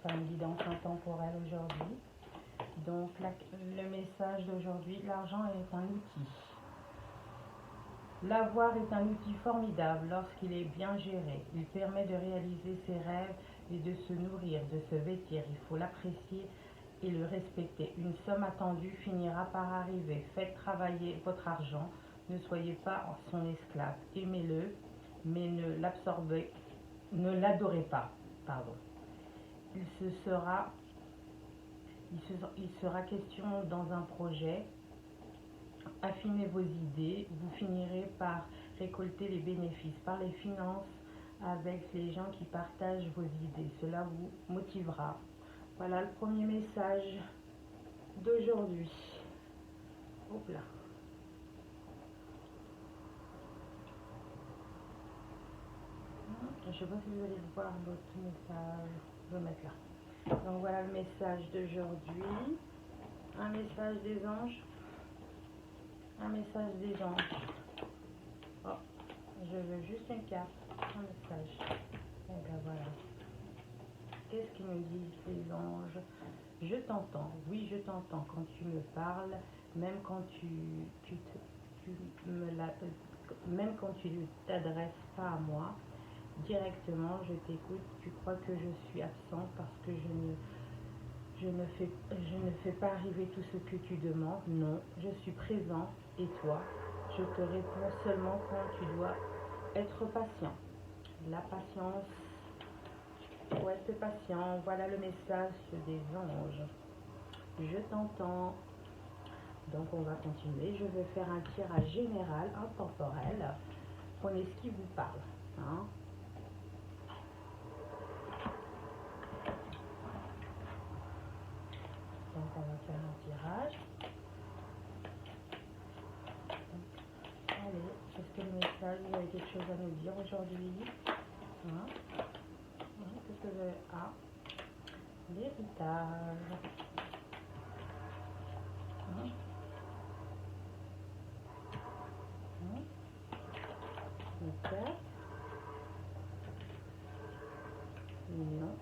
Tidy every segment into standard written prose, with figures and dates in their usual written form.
enfin une guidance intemporelle aujourd'hui. Donc le message d'aujourd'hui, l'argent est un outil. L'avoir est un outil formidable lorsqu'il est bien géré. Il permet de réaliser ses rêves et de se nourrir, de se vêtir. Il faut l'apprécier et le respecter. Une somme attendue finira par arriver. Faites travailler votre argent. Ne soyez pas son esclave. Aimez-le, mais ne l'adorez pas. Pardon. Il sera question dans un projet. Affinez vos idées, vous finirez par récolter les bénéfices par les finances avec les gens qui partagent vos idées. Cela vous motivera. Voilà le premier message d'aujourd'hui. Hop là. Je ne sais pas si vous allez voir votre message. Je vais mettre là. Donc voilà le message d'aujourd'hui. Un message des anges. Un message des anges. Oh, je veux juste une carte. Un message. Et ben voilà. Qu'est-ce qu'ils me disent les anges? Je t'entends. Oui, je t'entends quand tu me parles, même quand même quand tu ne t'adresses pas à moi directement, je t'écoute. Tu crois que je suis absente parce que je ne fais pas arriver tout ce que tu demandes. Non, je suis présent. Et toi, je te réponds seulement quand tu dois être patient. La patience, faut être patient. Voilà le message des anges. Je t'entends. Donc on va continuer. Je vais faire un tirage général, intemporel. Prenez ce qui vous parle. Hein. Donc on va faire un tirage. Allez, est-ce que le message, vous avez quelque chose à nous dire aujourd'hui? Hein? Qu'est-ce que vous avez? Ah, l'héritage. Hein? Le 4. Non.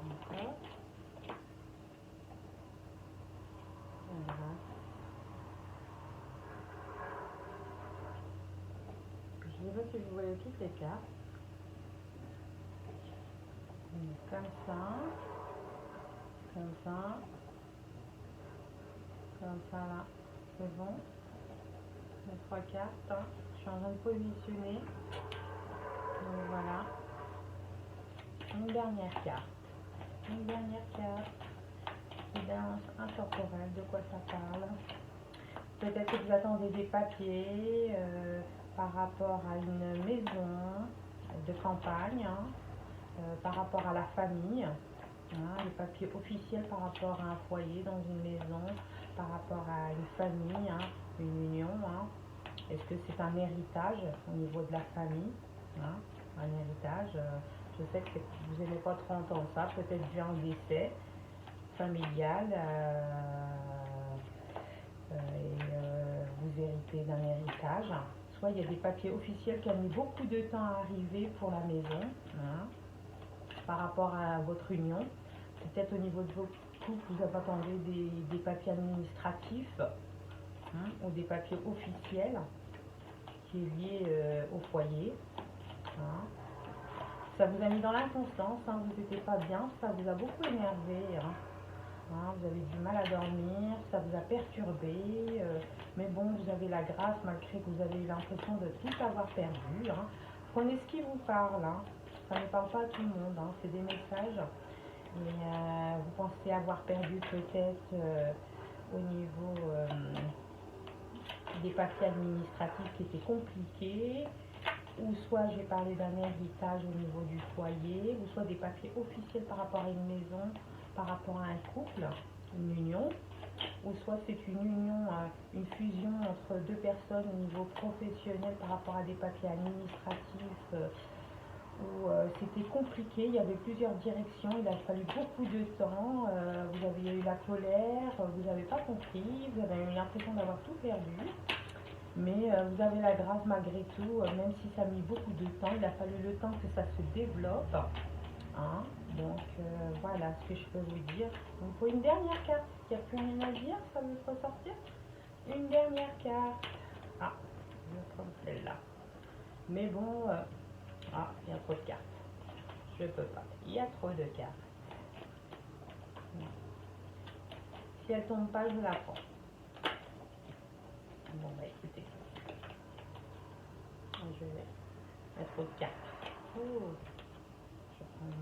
Encore. Voilà. Je ne sais pas si vous voyez toutes les cartes. Comme ça, comme ça, comme ça là, c'est bon. Les 3 cartes, hein. Je suis en train de positionner. Donc voilà. Une dernière carte. Une dernière carte. Guidance intemporelle, de quoi ça parle? Peut-être que vous attendez des papiers par rapport à une maison de campagne, hein, par rapport à la famille, hein, les papiers officiels par rapport à un foyer dans une maison, par rapport à une famille, hein, une union. Hein. Est-ce que c'est un héritage au niveau de la famille, hein, un héritage? Je sais que vous n'aimez pas trop entendre ça, peut-être bien un décès familial. Vous héritez d'un héritage. Soit il y a des papiers officiels qui ont mis beaucoup de temps à arriver pour la maison, hein, par rapport à votre union. Peut-être au niveau de vos couples, vous attendez des papiers administratifs, hein, ou des papiers officiels qui est lié au foyer. Hein. Ça vous a mis dans l'inconstance, hein, vous n'étiez pas bien, ça vous a beaucoup énervé. Hein. Hein, vous avez du mal à dormir, ça vous a perturbé, mais bon, vous avez la grâce malgré que vous avez eu l'impression de tout avoir perdu. Hein. Prenez ce qui vous parle, hein. Ça ne parle pas à tout le monde, hein. C'est des messages. Et vous pensez avoir perdu peut-être au niveau des papiers administratifs qui étaient compliqués, ou soit j'ai parlé d'un héritage au niveau du foyer, ou soit des papiers officiels par rapport à une maison, par rapport à un couple, une union, ou soit c'est une union, une fusion entre deux personnes au niveau professionnel par rapport à des papiers administratifs, où c'était compliqué, il y avait plusieurs directions, il a fallu beaucoup de temps, vous avez eu la colère, vous n'avez pas compris, vous avez eu l'impression d'avoir tout perdu. Mais vous avez la grâce malgré tout, même si ça a mis beaucoup de temps, il a fallu le temps que ça se développe. Hein. Donc voilà ce que je peux vous dire. Il me faut une dernière carte. Il n'y a plus rien à dire, ça veut pas sortir. Une dernière carte. Ah, je vais prendre celle-là. Mais bon, ah, il y a trop de cartes. Je peux pas. Il y a trop de cartes. Si elle tombe pas, je la prends. Bon, bah écoutez. Je vais mettre trop de cartes. Oh, je prends.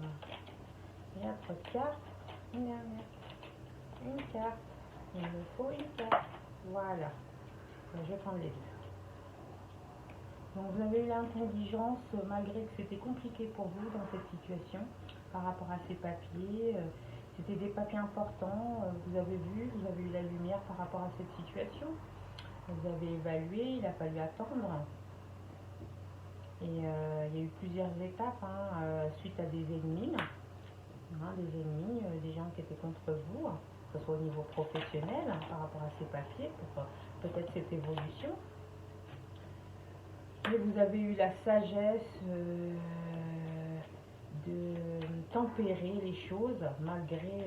Il y a trop de cartes. Une dernière. Une carte. Il me faut une carte. Voilà. Je vais prendre les deux. Donc vous avez eu l'intelligence, malgré que c'était compliqué pour vous dans cette situation, par rapport à ces papiers. C'était des papiers importants, vous avez vu, vous avez eu la lumière par rapport à cette situation. Vous avez évalué, il a fallu attendre. Et il y a eu plusieurs étapes suite à des ennemis, des gens qui étaient contre vous, que ce soit au niveau professionnel par rapport à ces papiers, pour peut-être cette évolution. Et vous avez eu la sagesse de tempérer les choses malgré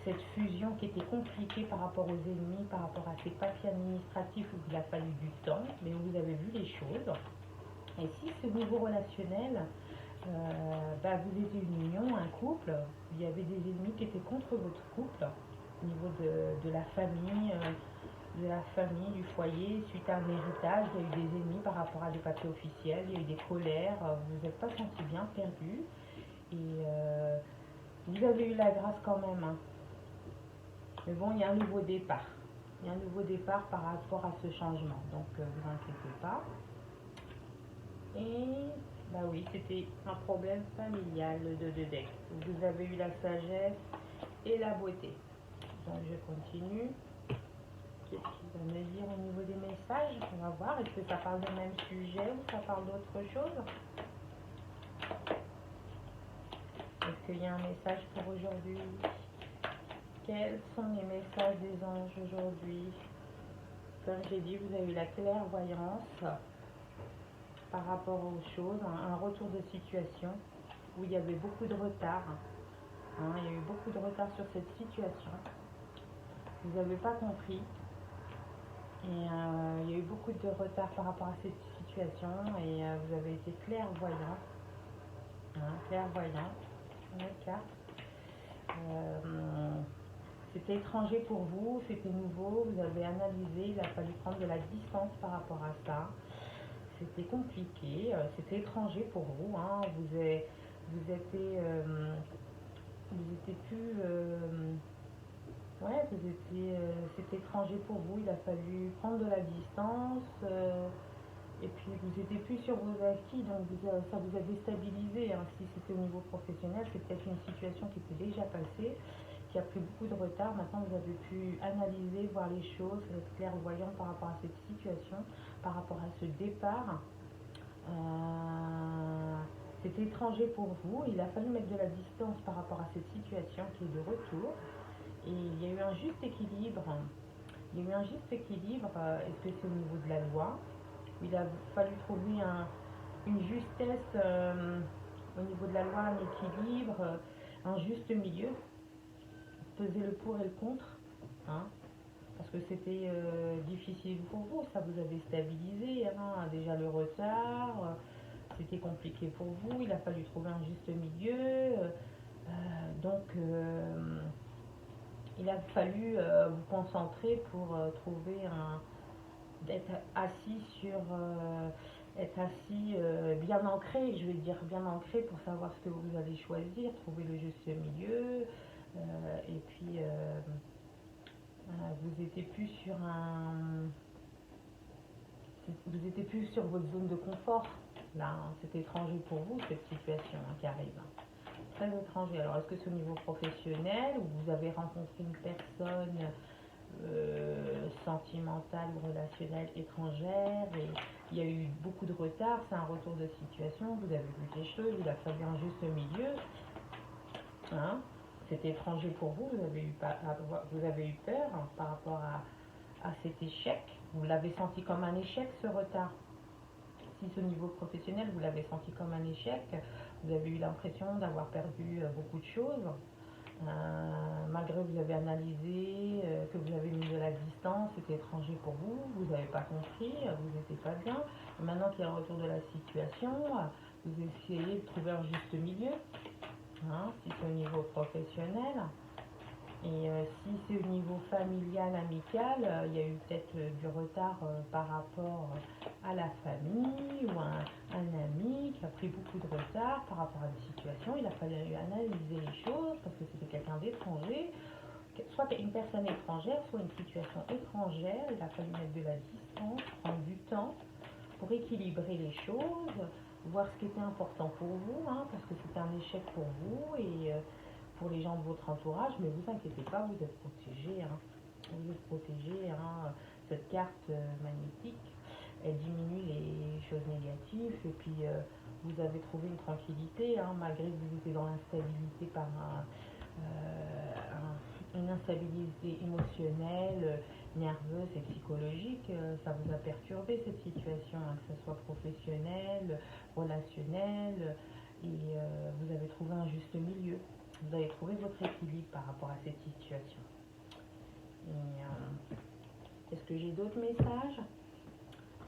cette fusion qui était compliquée par rapport aux ennemis, par rapport à ces papiers administratifs où il a fallu du temps, mais vous avez vu les choses. Et si ce niveau relationnel, vous étiez une union, un couple, il y avait des ennemis qui étaient contre votre couple, au niveau de la famille, du foyer, suite à un héritage, il y a eu des ennemis par rapport à des papiers officiels, il y a eu des colères, vous n'êtes pas senti bien perdu, et vous avez eu la grâce quand même. Hein. Mais bon, il y a un nouveau départ. Il y a un nouveau départ par rapport à ce changement, donc vous inquiétez pas. Et bah oui, c'était un problème familial de deux decks. Vous avez eu la sagesse et la beauté. Donc je continue. Qu'est-ce qu'il va me dire au niveau des messages? On va voir. Est-ce que ça parle du même sujet ou ça parle d'autre chose? Est-ce qu'il y a un message pour aujourd'hui? Quels sont les messages des anges aujourd'hui? Comme j'ai dit, vous avez eu la clairvoyance par rapport aux choses, un retour de situation où il y avait beaucoup de retard. Il y a eu beaucoup de retard sur cette situation. Vous n'avez pas compris. Et il y a eu beaucoup de retard par rapport à cette situation et vous avez été clairvoyant. Clairvoyant. La carte. C'était étranger pour vous, c'était nouveau, vous avez analysé, il a fallu prendre de la distance par rapport à ça. C'était compliqué, c'était étranger pour vous, c'était étranger pour vous, il a fallu prendre de la distance, et puis vous n'étiez plus sur vos acquis, donc ça vous a déstabilisé. Si c'était au niveau professionnel, c'est peut-être une situation qui était déjà passée, qui a pris beaucoup de retard. Maintenant, vous avez pu analyser, voir les choses, être clairvoyant par rapport à cette situation, par rapport à ce départ. C'était étranger pour vous. Il a fallu mettre de la distance par rapport à cette situation qui est de retour. Et il y a eu un juste équilibre. Est-ce que c'est au niveau de la loi? Il a fallu trouver une justesse au niveau de la loi, un équilibre, un juste milieu. Peser le pour et le contre, parce que c'était difficile pour vous, ça vous avait stabilisé, déjà le retard, c'était compliqué pour vous, il a fallu trouver un juste milieu, donc il a fallu vous concentrer pour trouver d'être assis bien ancré, je vais dire bien ancré pour savoir ce que vous allez choisir, trouver le juste milieu. Et puis vous étiez plus sur votre zone de confort là, c'est étranger pour vous cette situation qui arrive, très étranger. Alors est-ce que c'est au niveau professionnel ou vous avez rencontré une personne sentimentale ou relationnelle étrangère et il y a eu beaucoup de retard, c'est un retour de situation, vous avez vu des choses, il a fallu un juste milieu, c'était étranger pour vous, vous avez eu peur par rapport à cet échec, Vous l'avez senti comme un échec, ce retard. Si c'est au niveau professionnel, vous l'avez senti comme un échec, vous avez eu l'impression d'avoir perdu beaucoup de choses, malgré que vous avez analysé, que vous avez mis de la distance, c'était étranger pour vous, vous n'avez pas compris, vous n'étiez pas bien. Et maintenant qu'il y a un retour de la situation, vous essayez de trouver un juste milieu, hein, si c'est au niveau professionnel. Et si c'est au niveau familial, amical, il y a eu peut-être du retard par rapport à la famille ou un ami qui a pris beaucoup de retard par rapport à une situation. Il a fallu analyser les choses parce que c'était quelqu'un d'étranger, soit une personne étrangère, soit une situation étrangère. Il a fallu mettre de la distance, prendre du temps pour équilibrer les choses, voir ce qui était important pour vous, hein, parce que c'était un échec pour vous et pour les gens de votre entourage, mais vous inquiétez pas, vous êtes protégés, hein. Vous êtes protégés, hein. Cette carte magnétique, elle diminue les choses négatives et puis vous avez trouvé une tranquillité, hein, malgré que vous étiez dans l'instabilité par une instabilité émotionnelle, nerveuse et psychologique. Ça vous a perturbé cette situation, hein, que ce soit professionnel, relationnel, et vous avez trouvé un juste milieu. Vous avez trouvé votre équilibre par rapport à cette situation. Est-ce que j'ai d'autres messages?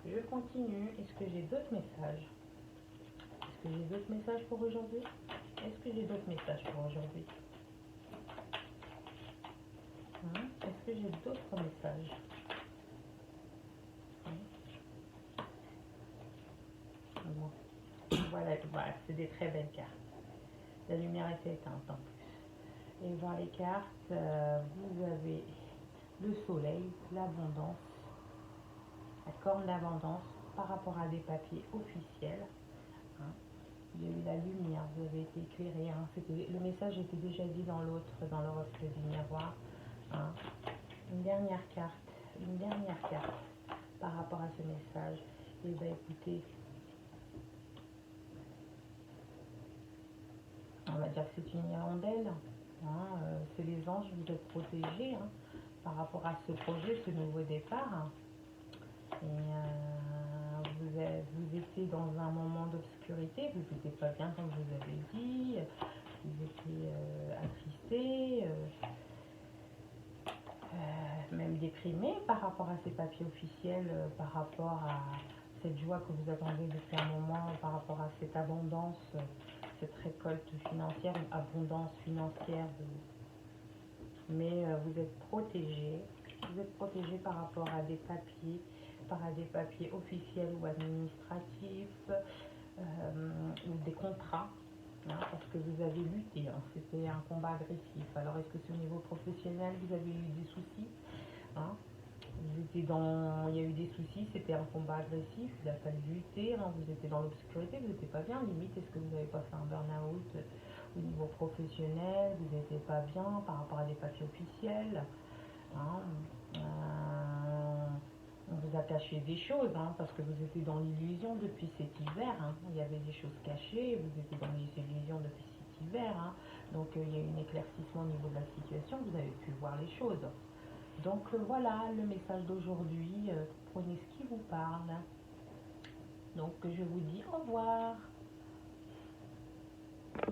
Je continue. Est-ce que j'ai d'autres messages? Est-ce que j'ai d'autres messages pour aujourd'hui? Est-ce que j'ai d'autres messages pour aujourd'hui? Est-ce que j'ai d'autres messages? Bon. Voilà, c'est des très belles cartes. La lumière est éteinte en plus. Et voir les cartes, vous avez le soleil, l'abondance, la corne d'abondance par rapport à des papiers officiels. Hein. Il y a eu la lumière, vous avez été éclairé. Hein. Le message était déjà dit dans l'autre, dans le reflet du miroir. Hein. Une dernière carte par rapport à ce message. Et bien écoutez, on va dire que c'est une hirondelle. Hein. C'est les anges, vous êtes protégés, hein, par rapport à ce projet, ce nouveau départ. Hein. Et vous étiez dans un moment d'obscurité, vous n'étiez pas bien comme je vous avez dit, vous étiez attristé, même déprimé par rapport à ces papiers officiels, par rapport à cette joie que vous attendez depuis un moment, par rapport à cette abondance, cette récolte financière, une abondance financière. Mais vous êtes protégé par rapport à des papiers, des papiers officiels ou administratifs, ou des contrats, hein, parce que vous avez lutté, hein, c'était un combat agressif. Alors est-ce que c'est au niveau professionnel, vous avez eu des soucis, hein, il y a eu des soucis, c'était un combat agressif, il a fallu lutter, hein, vous étiez dans l'obscurité, vous n'étiez pas bien, limite, est-ce que vous n'avez pas fait un burn-out au niveau professionnel, vous n'étiez pas bien par rapport à des papiers officiels, hein, on vous a caché des choses, hein, parce que vous étiez dans l'illusion depuis cet hiver, hein, il y avait des choses cachées, vous étiez dans les illusions depuis cet hiver, hein, donc il y a eu un éclaircissement au niveau de la situation, vous avez pu voir les choses. Donc voilà le message d'aujourd'hui, prenez ce qui vous parle. Donc je vous dis au revoir.